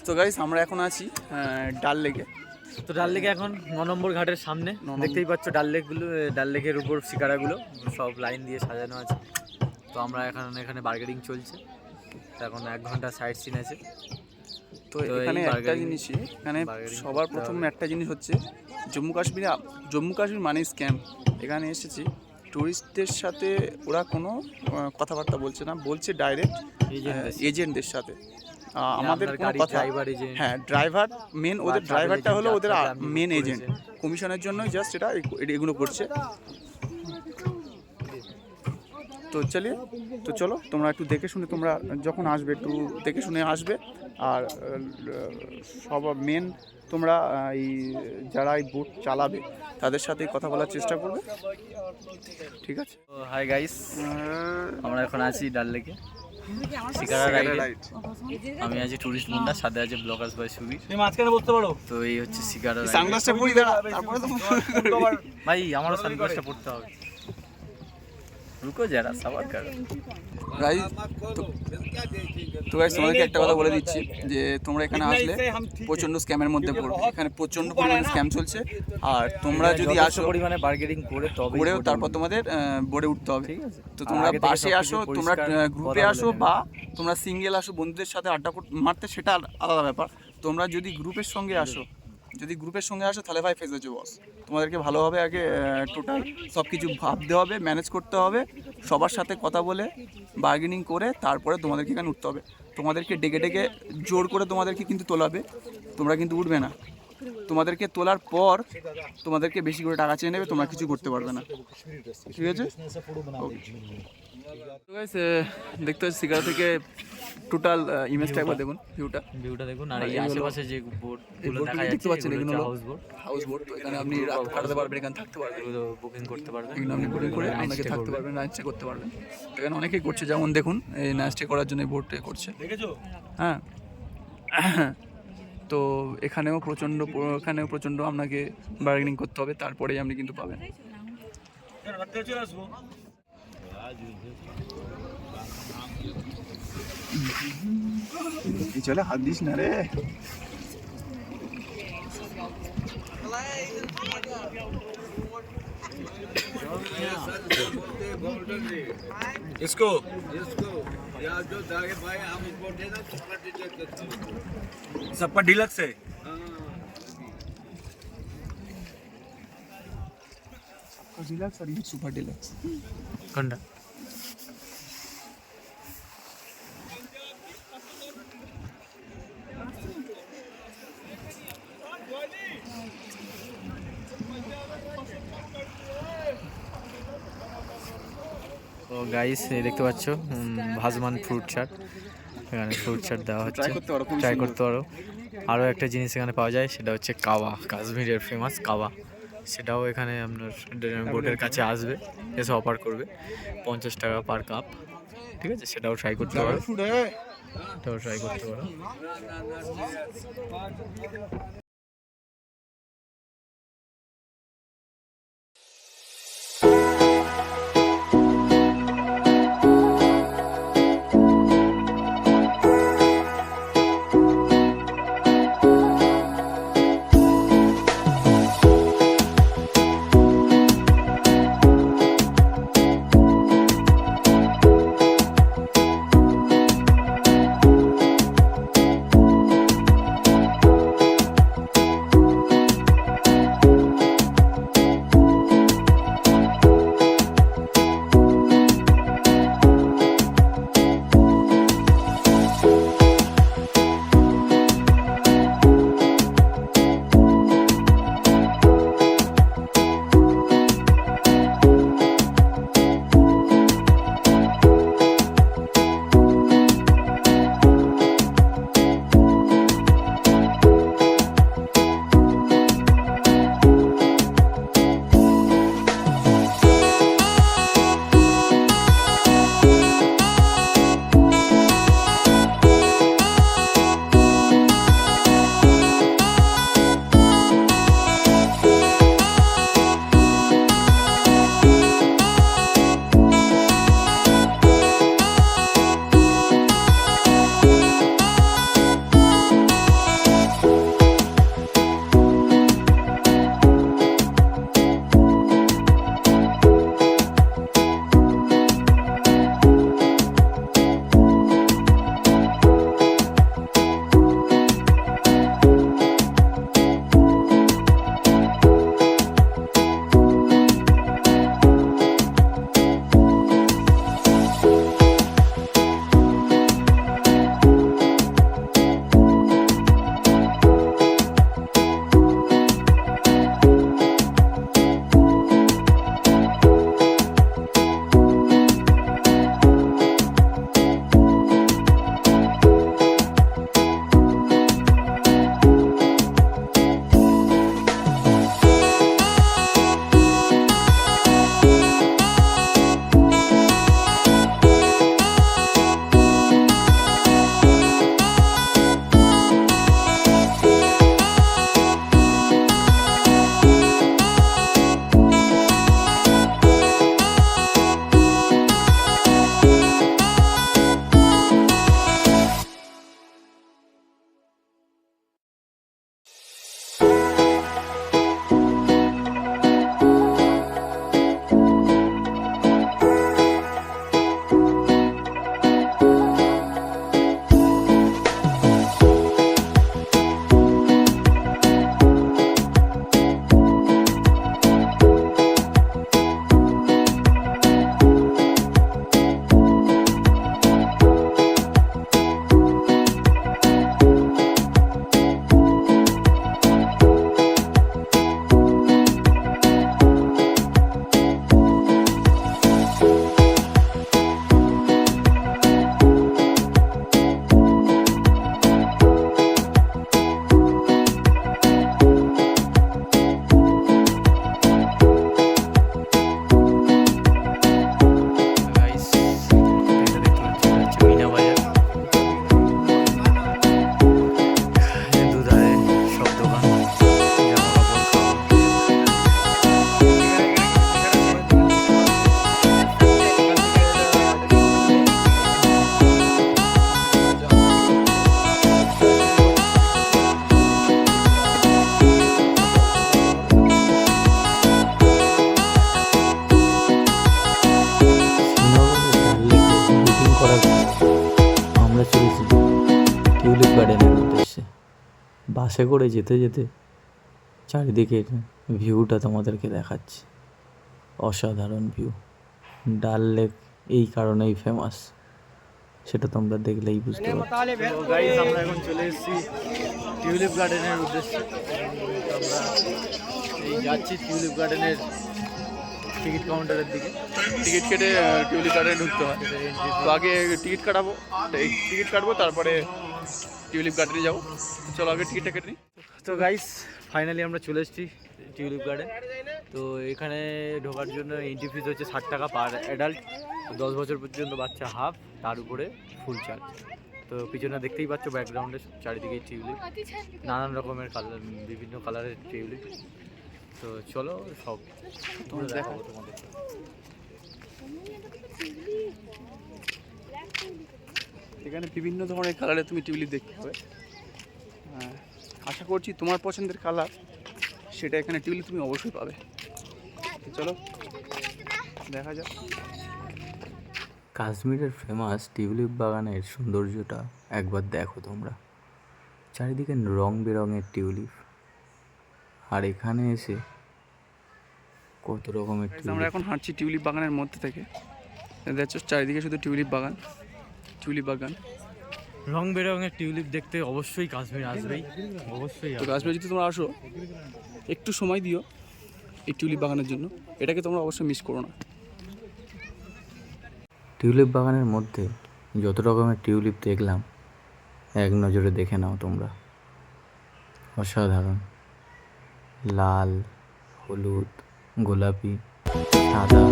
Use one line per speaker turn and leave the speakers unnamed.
তো গাইস আমরা এখন আছি ডাল লেকে।
তো ডাল লেকে এখন 9 নম্বর ঘাটের সামনে দেখতেই পাচ্ছ ডাল লেকের উপর শিকারাগুলো সব লাইন দিয়ে সাজানো আছে। তো আমরা এখানে বার্গেনিং চলছে। তো এখন 1 ঘন্টা সাইড সিন আছে।
তো এখানে একটা জিনিসই, এখানে সবার প্রথম একটা জিনিস হচ্ছে জম্মু কাশ্মীর মানে স্ক্যাম। এখানে এসেছি টুরিস্টদের সাথে ওরা কোনো কথাবার্তা বলছে না, বলছে ডাইরেক্ট এজেন্টদের সাথে। আমাদের কোনো কথা, হ্যাঁ ড্রাইভার মেন, ওদের ড্রাইভারটা হলো ওদের মেন এজেন্ট, কমিশনের জন্যই জাস্ট এগুলো করছে। তো চলো তোমরা একটু দেখে শুনে, তোমরা যখন আসবে একটু দেখে শুনে আসবে। আর সব মেন তোমরা এই যারা এই বোট চালাবে তাদের সাথে কথা বলার চেষ্টা করবে, ঠিক আছে?
হাই গাইস, আমরা এখন আছি ডাল লেকে শিকারা রাইড। আমি আছি টুরিস্ট মুন্ডা, সাথে আছে ব্লগার্স বাই সুবি। তুমি মাঝখানে বসতে পারো। তো এই হচ্ছে শিকারা রাইড।
সানগ্লাসটা পরি দাঁড়া, তারপরে তো
ভাই আমারও সানগ্লাসটা পড়তে হবে। রুকো যারা সবার কর
গাইস। তো গাইস তোমাদেরকে একটা কথা বলে দিচ্ছি যে তোমরা এখানে আসলে প্রচন্ড স্ক্যামের মধ্যে পড়বে। এখানে প্রচন্ড পরিমাণে স্ক্যাম চলছে। আর তোমরা যদি আসো
পরিমাণে বার্গেনিং করেও
তারপর তোমাদের বোর্ডে উঠতে হবে, ঠিক আছে? তো তোমরা বাসে আসো, তোমরা গ্রুপে আসো, বা তোমরা সিঙ্গেল আসো বন্ধুদের সাথে আড্ডা মারতে, সেটা আলাদা ব্যাপার। তোমরা যদি গ্রুপের সঙ্গে আসো তাহলে ভাই ফেসে বস। তোমাদেরকে ভালোভাবে আগে টোটাল সব কিছু ভাবতে হবে, ম্যানেজ করতে হবে, সবার সাথে কথা বলে বার্গেনিং করে তারপরে তোমাদেরকে এখানে উঠতে হবে। তোমাদেরকে ডেকে জোর করে তোমাদেরকে কিন্তু তোলাবে, তোমরা কিন্তু উঠবে না। তোমাদেরকে তোলার পর তোমাদেরকে বেশি করে টাকা চেয়ে নেবে, তোমরা কিছু করতে পারবে না, ঠিক আছে? দেখতে হচ্ছে শিকারা থেকে টোটাল ইমেজটা একবার দেখুন, ভিউটা দেখুন।
আর এই আশেপাশে যে বোটগুলো দেখা যাচ্ছে
দেখতে পাচ্ছেন, এগুলো
হাউস বোট।
তো এখানে আপনি রাত কাটাতে পারবেন, এখানে থাকতে পারবেন,
এগুলো বুকিং করতে পারবেন।
এগুলো আপনি বুকিং করে আপনাকে থাকতে পারবেন, নাইট স্টে করতে পারবেন। এখানে অনেকেই করছে, যেমন দেখুন এই নাইট স্টে করার জন্য বোটে করছে, হ্যাঁ। তো এখানেও প্রচণ্ড আপনাকে বার্গেনিং করতে হবে, তারপরেই আপনি কিন্তু পাবেন। চলে হাত দিস না রে।
इसको यार जो जागे भाई हम इसको देना सुपर डिलक्स करते हैं,
सबका डिलक्स है।
डिलक्स और ये सुपर डिलक्स
कंडा তো গাইস দেখতে পাচ্ছ ভাজমান ফ্রুট চাট। এখানে ফ্রুট চাট দেওয়া হচ্ছে, ট্রাই করতে পারো। আরও একটা জিনিস এখানে পাওয়া যায়, সেটা হচ্ছে কাওয়া, কাশ্মীরের ফেমাস কাওয়া। সেটাও এখানে আপনার বোটের কাছে আসবে, এসে অফার করবে 50 টাকা পার কাপ, ঠিক আছে? সেটাও ট্রাই করতে পারো, গার্ডেনের উদ্দেশ্যে। বাসে করে যেতে যেতে চারিদিকের ভিউটা তোমাদেরকে দেখাচ্ছি। অসাধারণ ভিউ। ডাল লেক এই কারণেই ফেমাস, সেটা তোমরা দেখলেই বুঝতে পারছো। গাইস আমরা এখন চলে এসেছি টিউলিপ গার্ডেনের উদ্দেশ্যে। আমরা এই যাচ্ছি টিউলিপ গার্ডেনের টিকিট কাউন্টারের দিকে।
টিকিট কেটে টিউলিপ গার্ডেনে ঢুকতে হয়। তো আগে টিকিট কাটাবো, টিকিট কাটবো, তারপরে টিউলিপ গার্ডেনে যাবো। চলো আগে টিকিটটা কেটে নিই।
তো গাইস ফাইনালি আমরা চলে এসেছি টিউলিপ গার্ডেন। তো এখানে ঢোকার জন্য এন্ট্রি ফিস হচ্ছে 60 টাকা পার অ্যাডাল্ট। 10 বছর পর্যন্ত বাচ্চা হাফ, তার উপরে ফুল চার্জ। তো পিছনে দেখতেই পাচ্ছ ব্যাকগ্রাউন্ডে চারিদিকে টিউলিপ, নানান রকমের কালার, বিভিন্ন কালারের টিউলিপ। তো চলো সব তোমরা দেখাবো তোমাদের।
এখানে বিভিন্ন ধরনের কালারে তুমি টিউলিপ দেখতে পাবে। আশা করছি তোমার পছন্দের কালার সেটা এখানে টিউলিপ তুমি অবশ্যই পাবে। তো চলো দেখা যাক।
কাশ্মীরের ফেমাস টিউলিপ বাগানের সৌন্দর্যটা একবার দেখো তোমরা। চারিদিকে রং বেরঙের টিউলিপ, আর এখানে এসে কত রকমের
আমরা
টিউলিপ।
এখন হাঁটছি টিউলিপ বাগানের মধ্যে থেকে। দেখছো চারিদিকে শুধু টিউলিপ বাগান, টিউলিপ বাগান।
রং বেরঙের টিউলিপ দেখতে অবশ্যই কাশ্মীর আসবেই, অবশ্যই।
তো কাশ্মীরে যদি তোমরা আসো, একটু সময় দিও এই টিউলিপ বাগানের জন্য, এটাকে তোমরা অবশ্যই মিস করো না।
টিউলিপ বাগানের মধ্যে যত রকমের টিউলিপ দেখলাম এক নজরে দেখে নাও তোমরা। অসাধারণ। লাল, হলুদ, গোলাপি, সাদা,